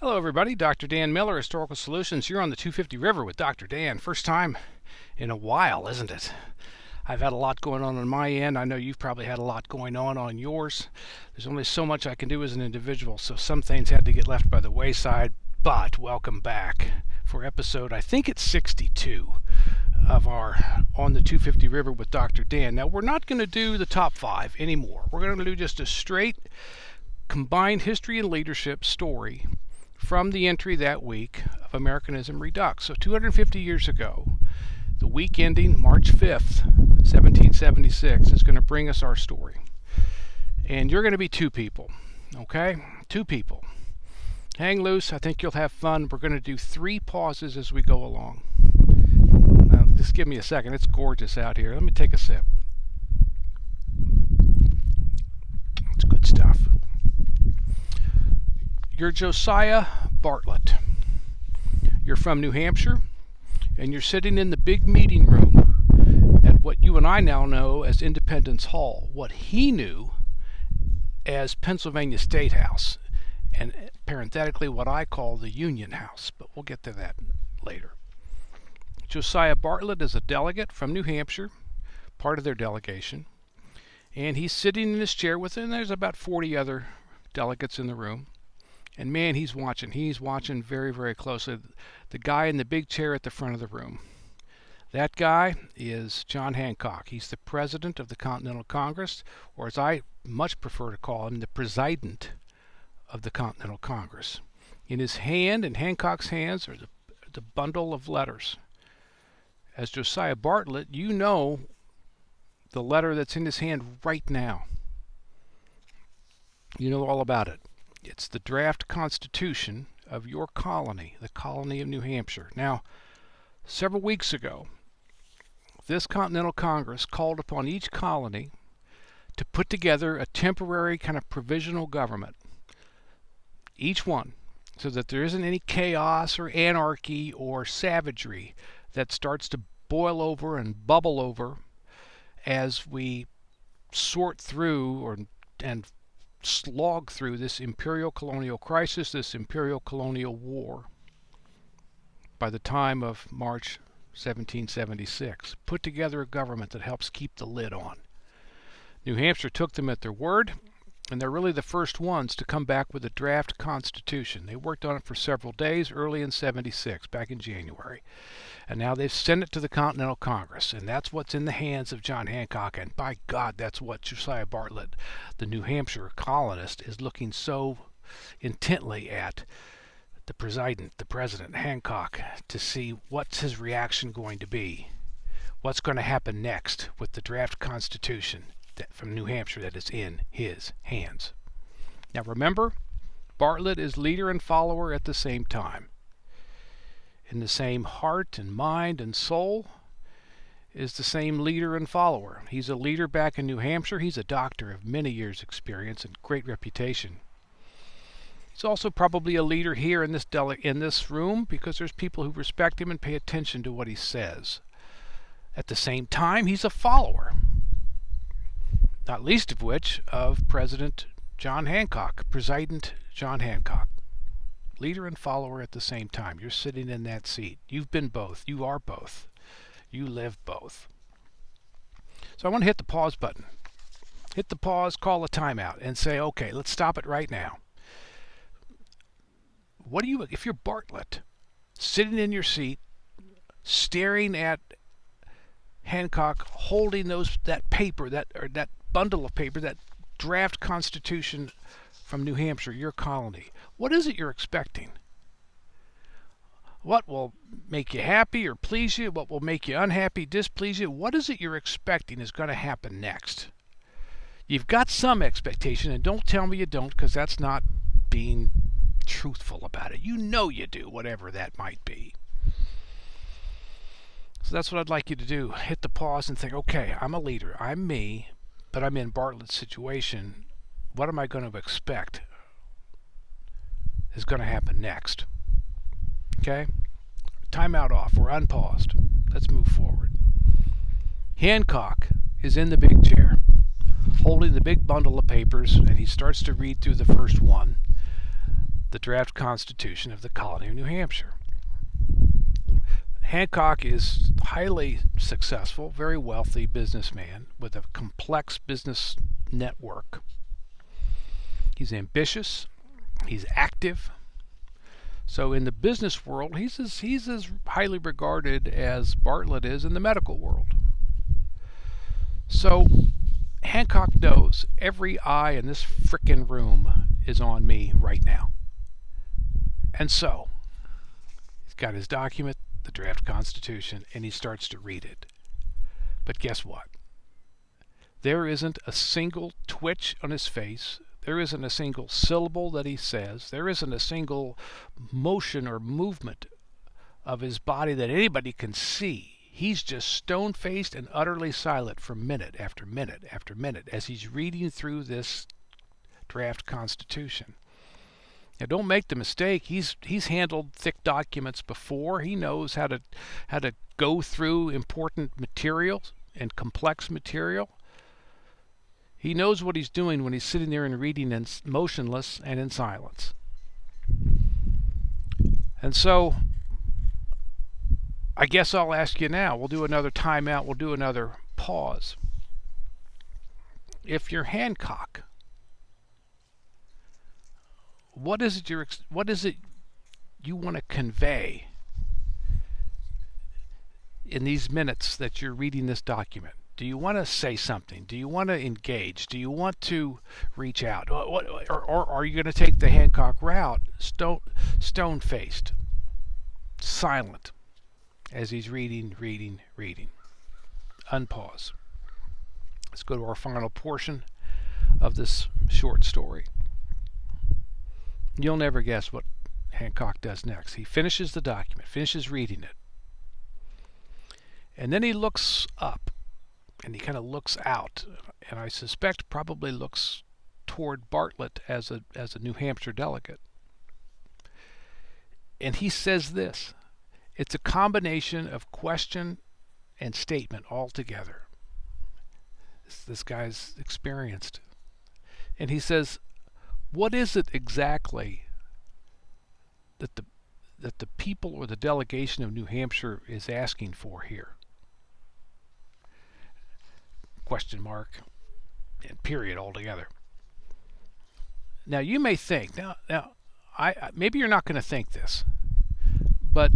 Hello everybody, Dr. Dan Miller, Historical Solutions. You're on the 250 River with Dr. Dan. First time in a while, isn't it? I've had a lot going on my end. I know you've probably had a lot going on yours. There's only so much I can do as an individual, so some things had to get left by the wayside. But welcome back for episode, I think it's 62 of our On the 250 River with Dr. Dan. Now, we're not going to do the top 5 anymore. We're going to do just a straight combined history and leadership story from the entry that week of Americanism Redux. So 250 years ago, the week ending March 5th, 1776, is going to bring us our story. And you're going to be two people, okay? Two people. Hang loose. I think you'll have fun. We're going to do 3 pauses as we go along. Now, just give me a second. It's gorgeous out here. Let me take a sip. It's good stuff. You're Josiah Bartlett. You're from New Hampshire, and you're sitting in the big meeting room at what you and I now know as Independence Hall, what he knew as Pennsylvania State House, and parenthetically what I call the Union House, but we'll get to that later. Josiah Bartlett is a delegate from New Hampshire, part of their delegation, and he's sitting in his chair with him. There's about 40 other delegates in the room. And man, he's watching. He's watching very, very closely. The guy in the big chair at the front of the room. That guy is John Hancock. He's the president of the Continental Congress, or as I much prefer to call him, the president of the Continental Congress. In his hand, in Hancock's hands, are the bundle of letters. As Josiah Bartlett, you know the letter that's in his hand right now. You know all about it. It's the draft constitution of your colony, the colony of New Hampshire. Now, several weeks ago, this Continental Congress called upon each colony to put together a temporary kind of provisional government, each one, so that there isn't any chaos or anarchy or savagery that starts to boil over and bubble over as we sort through and slog through this imperial colonial crisis, this imperial colonial war by the time of March 1776. Put together a government that helps keep the lid on. New Hampshire took them at their word, and they're really the first ones to come back with a draft constitution. They worked on it for several days early in 76, back in January. And now they've sent it to the Continental Congress, and that's what's in the hands of John Hancock, and by God, that's what Josiah Bartlett, the New Hampshire colonist, is looking so intently at the president, Hancock, to see what's his reaction going to be, what's going to happen next with the draft constitution from New Hampshire that is in his hands. Now remember, Bartlett is leader and follower at the same time. In the same heart and mind and soul is the same leader and follower. He's a leader back in New Hampshire. He's a doctor of many years' experience and great reputation. He's also probably a leader here in this room because there's people who respect him and pay attention to what he says. At the same time, he's a follower, not least of which of President John Hancock, President John Hancock. Leader and follower at the same time. You're sitting in that seat. You've been both. You are both. You live both. So I want to hit the pause button. Hit the pause, call a timeout, and say, okay, let's stop it right now. If you're Bartlett, sitting in your seat, staring at Hancock holding that paper, that bundle of paper, that draft constitution from New Hampshire, your colony, what is it you're expecting? What will make you happy or please you? What will make you unhappy, displease you? What is it you're expecting is going to happen next? You've got some expectation, and don't tell me you don't, because that's not being truthful about it. You know you do, whatever that might be. So that's what I'd like you to do. Hit the pause and think, okay, I'm a leader. I'm me, but I'm in Bartlett's situation. What am I going to expect is going to happen next? Okay? Timeout off. We're unpaused. Let's move forward. Hancock is in the big chair, holding the big bundle of papers, and he starts to read through the first one. the draft constitution of the colony of New Hampshire. Hancock is highly successful, very wealthy businessman with a complex business network. He's ambitious, he's active. So in the business world, he's as highly regarded as Bartlett is in the medical world. So Hancock knows every eye in this frickin' room is on me right now. And so he's got his document, the draft constitution, and he starts to read it. But guess what? There isn't a single twitch on his face. There isn't a single syllable that he says. There isn't a single motion or movement of his body that anybody can see. He's just stone-faced and utterly silent for minute after minute after minute as he's reading through this draft constitution. Now, don't make the mistake. He's handled thick documents before. He knows how to go through important materials and complex material. He knows what he's doing when he's sitting there and reading and motionless and in silence. And so, I guess I'll ask you now. We'll do another timeout. We'll do another pause. If you're Hancock, what is it you want to convey in these minutes that you're reading this document? Do you want to say something? Do you want to engage? Do you want to reach out? Or are you going to take the Hancock route, stone-faced, silent, as he's reading? Unpause. Let's go to our final portion of this short story. You'll never guess what Hancock does next. He finishes the document, finishes reading it. And then he looks up. And he kind of looks out, and I suspect probably looks toward Bartlett as a New Hampshire delegate. And he says this. It's a combination of question and statement all together. This guy's experienced. And he says, what is it exactly that the people or the delegation of New Hampshire is asking for here? Question mark and period altogether. Now you may think, maybe you're not going to think this, but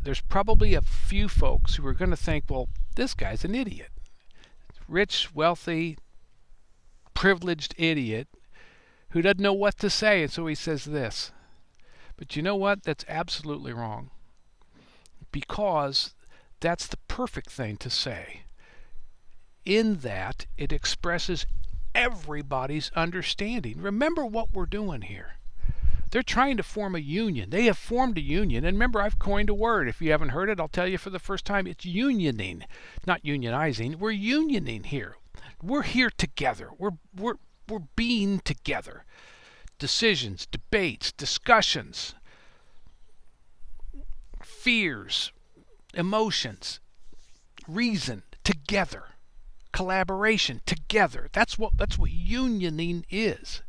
there's probably a few folks who are going to think, well, this guy's an idiot. Rich, wealthy, privileged idiot who doesn't know what to say, and so he says this. But you know what? That's absolutely wrong. Because that's the perfect thing to say. In that it expresses everybody's understanding. Remember what we're doing here. They're trying to form a union. They have formed a union. And remember, I've coined a word. If you haven't heard it, I'll tell you for the first time. It's unioning, not unionizing. We're unioning here. We're here together. We're being together. Decisions, debates, discussions, fears, emotions, reason, together. Collaboration together. That's what unioning is.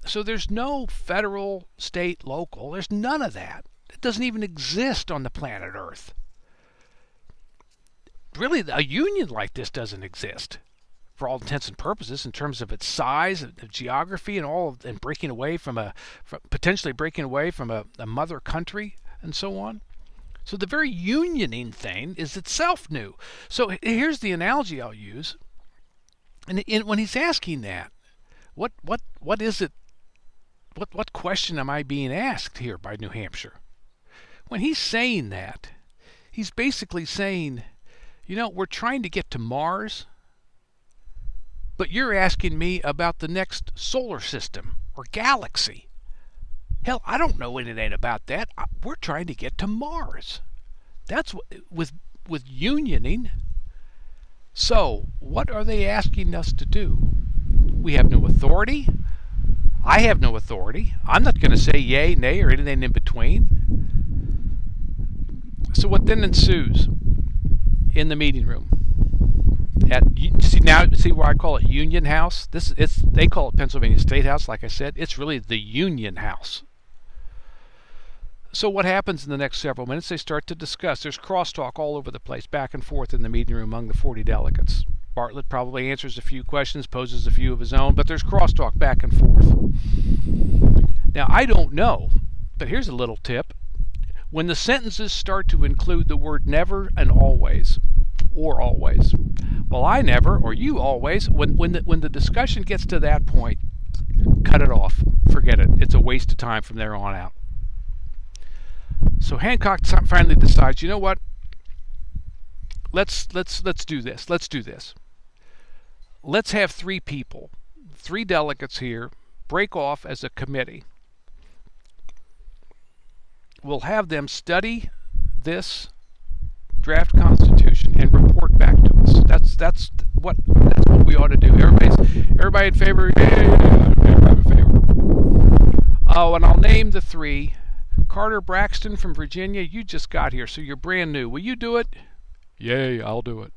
So there's no federal, state, local. There's none of that. It doesn't even exist on the planet Earth. Really, a union like this doesn't exist for all intents and purposes in terms of its size, of geography, and potentially breaking away from a mother country and so on. So the very unioning thing is itself new. So here's the analogy I'll use. And when he's asking that, what is it? What question am I being asked here by New Hampshire? When he's saying that, he's basically saying, we're trying to get to Mars, but you're asking me about the next solar system or galaxy. Hell, I don't know anything about that. We're trying to get to Mars. That's what, with unioning. So, what are they asking us to do? We have no authority. I have no authority. I'm not going to say yay, nay, or anything in between. So what then ensues in the meeting room? See where I call it Union House? They call it Pennsylvania State House, like I said. It's really the Union House. So what happens in the next several minutes? They start to discuss. There's crosstalk all over the place, back and forth in the meeting room among the 40 delegates. Bartlett probably answers a few questions, poses a few of his own, but there's crosstalk back and forth. Now, I don't know, but here's a little tip. When the sentences start to include the word never and always, or always, well, I never, or you always, when the discussion gets to that point, cut it off. Forget it. It's a waste of time from there on out. So Hancock finally decides, you know what? Let's do this. Let's do this. Let's have 3 people, 3 delegates here, break off as a committee. We'll have them study this draft constitution and report back to us. That's what we ought to do. Everybody in favor? Everybody in favor. Oh, and I'll name the 3. Carter Braxton from Virginia, you just got here, so you're brand new. Will you do it? Yay, I'll do it.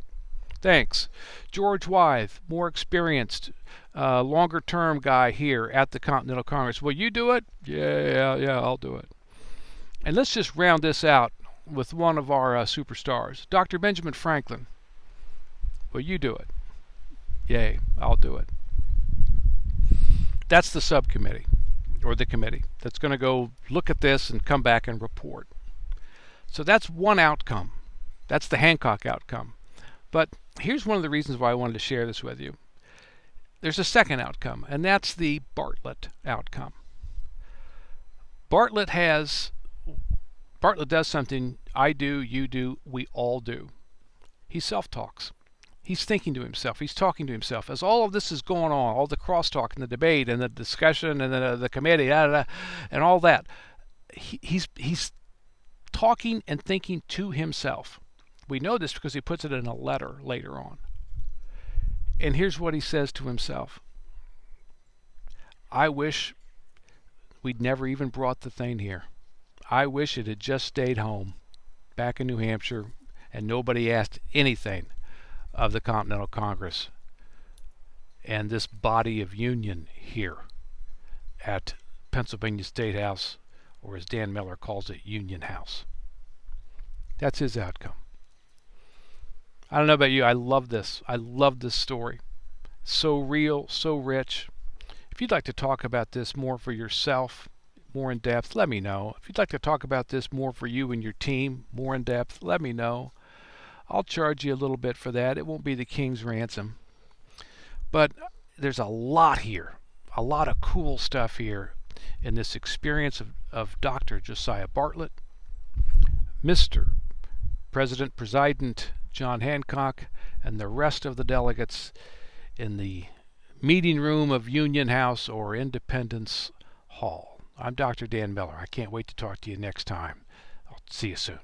Thanks. George Wythe, more experienced, longer-term guy here at the Continental Congress. Will you do it? Yeah, I'll do it. And let's just round this out with one of our superstars, Dr. Benjamin Franklin. Will you do it? Yay, I'll do it. That's the subcommittee, or the committee, that's going to go look at this and come back and report. So that's one outcome. That's the Hancock outcome. But here's one of the reasons why I wanted to share this with you. There's a second outcome, and that's the Bartlett outcome. Bartlett does something I do, you do, we all do. He self-talks. He's thinking to himself. He's talking to himself. As all of this is going on, all the crosstalk and the debate and the discussion and the committee, and all that, he's talking and thinking to himself. We know this because he puts it in a letter later on. And here's what he says to himself. I wish we'd never even brought the thing here. I wish it had just stayed home, back in New Hampshire, and nobody asked anything of the Continental Congress and this body of union here at Pennsylvania State House, or as Dan Miller calls it, Union House. That's his outcome. I don't know about you, I love this. I love this story. So real, so rich. If you'd like to talk about this more for yourself, more in depth, let me know. If you'd like to talk about this more for you and your team, more in depth, let me know. I'll charge you a little bit for that. It won't be the king's ransom. But there's a lot here, a lot of cool stuff here in this experience of Dr. Josiah Bartlett, Mr. President President John Hancock, and the rest of the delegates in the meeting room of Union House or Independence Hall. I'm Dr. Dan Miller. I can't wait to talk to you next time. I'll see you soon.